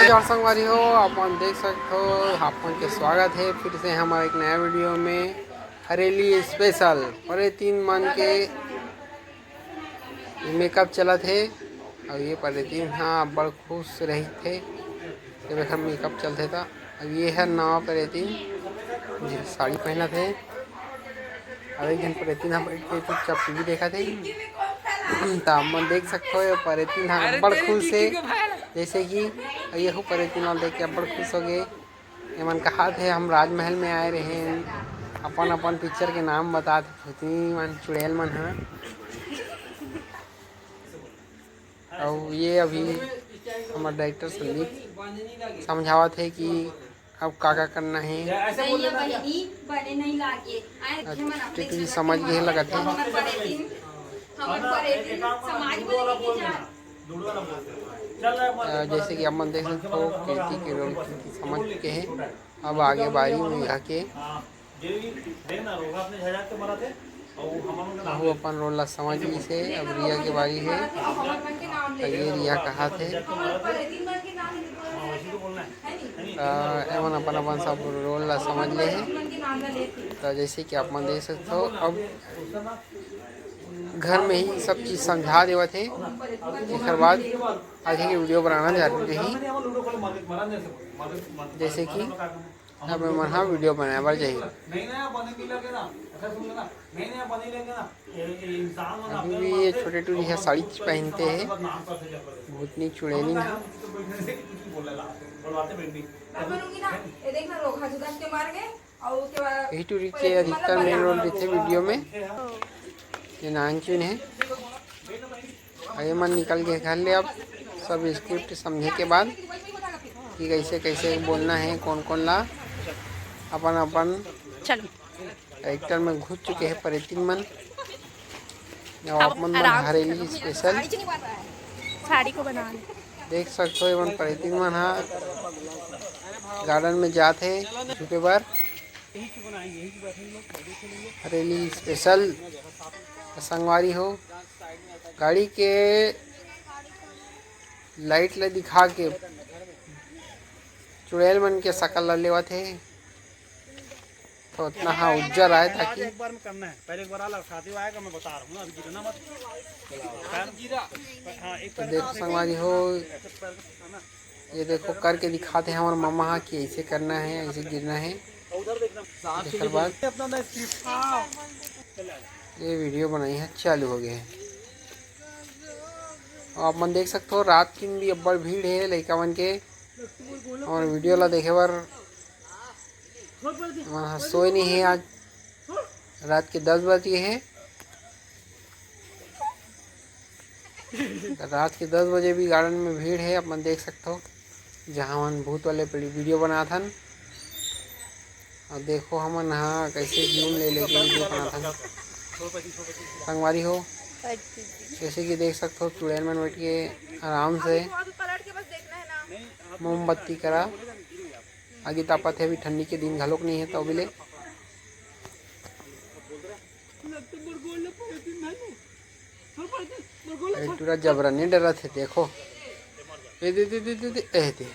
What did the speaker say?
नमस्कार संगवारी हो, अपन देख सकते हो अपन के स्वागत है फिर से हमारे एक नया वीडियो में। हरेली स्पेशल परे 3 मन के मेकअप चला थे और ये परे 3 हाँ बड़ खुश रही थे जब हम मेकअप चलते था। अब ये है नवा परे 3 जी साड़ी पहना थे और एक जन परे 3 बैठ के चुपचाप टीवी देखा थे। तो अपन देख सकते हो परे 3 हाँ बड़ खुश है जैसे कि ये हो परे 3 देख के बड़ खुश हो गए। ये मन कहा थे हम राजमहल में आए रहे अपन अपन पिक्चर के नाम बता थे मन चुड़ैल मन है। और ये अभी हमारे डायरेक्टर संदीप समझावा थे कि अब का करना है। तुझे समझ गए लगा थे जैसे कि अपन देख सकते हो कीर्ति के रोल समझ चुके हैं। अब आगे बारी में आके वो अपन रोल ला समझ ली से अब रिया की बारी है। तो ये रिया कहा थे एवं अपन अपन सब रोल ला समझ ले है। तो जैसे कि अपन देख सकते हो अब घर में ही सब चीज़ समझा देवा थे। एक बाद आज की वीडियो बनाना जरूरी रही जैसे कि अब मैं हाँ वीडियो बनाए बार चाहिए। अभी भी ये छोटे टूरी है साड़ी पहनते हैं भूतनी चुड़ैली में। यही टूरी के अधिकतर मेन रोल रहते वीडियो में। ये नानचुन है ये मन निकल के घर ले। अब सब स्क्रिप्ट समझे के बाद कि कैसे कैसे बोलना है कौन कौन ला अपन अपन कैरेक्टर में घुस चुके हैं परे 3 मन। अपन हरेली स्पेशल साड़ी को बना देख सकते हो एवं परे 3 मन हाँ गार्डन में जाते झुके बार हरेली स्पेशल संगवारी हो। गाड़ी के लाइट ले दिखा के चुड़ैल मन के शकल ला लेवा थे तो उतना हाँ उज्जर आए ताकि एक बार में करना है। पहले एक बार अलग साथी आएगा मैं बता रहा हूँ ना अभी गिरना मत। तो देखो संगवारी हो ये देखो करके दिखाते हैं हमारे मामा हाँ कि ऐसे करना है ऐसे गिरना है। उसके बाद ये वीडियो बनाई है चालू हो गए हैं। आप मन देख सकते हो रात की भी अब्बड़ भीड़ है लड़का मन के और वीडियो ला देखे बार वहाँ सोए नहीं है। आज रात के 10 बजे है। रात के 10 बजे भी गार्डन में भीड़ है अपन देख सकते हो जहाँ मन भूत वाले वीडियो बना था। और देखो हमन हाँ कैसे जूम ले लेके वीडियो बना था संगवारी हो। जैसे कि देख सकते हो चुड़ैल मन बैठ के आराम से मोमबत्ती करा आगे तापत है। अभी ठंडी के दिन घलोक नहीं है तो अभी ले पूरा जबरनी डरा थे देखो दे दे दे दे दे दे दे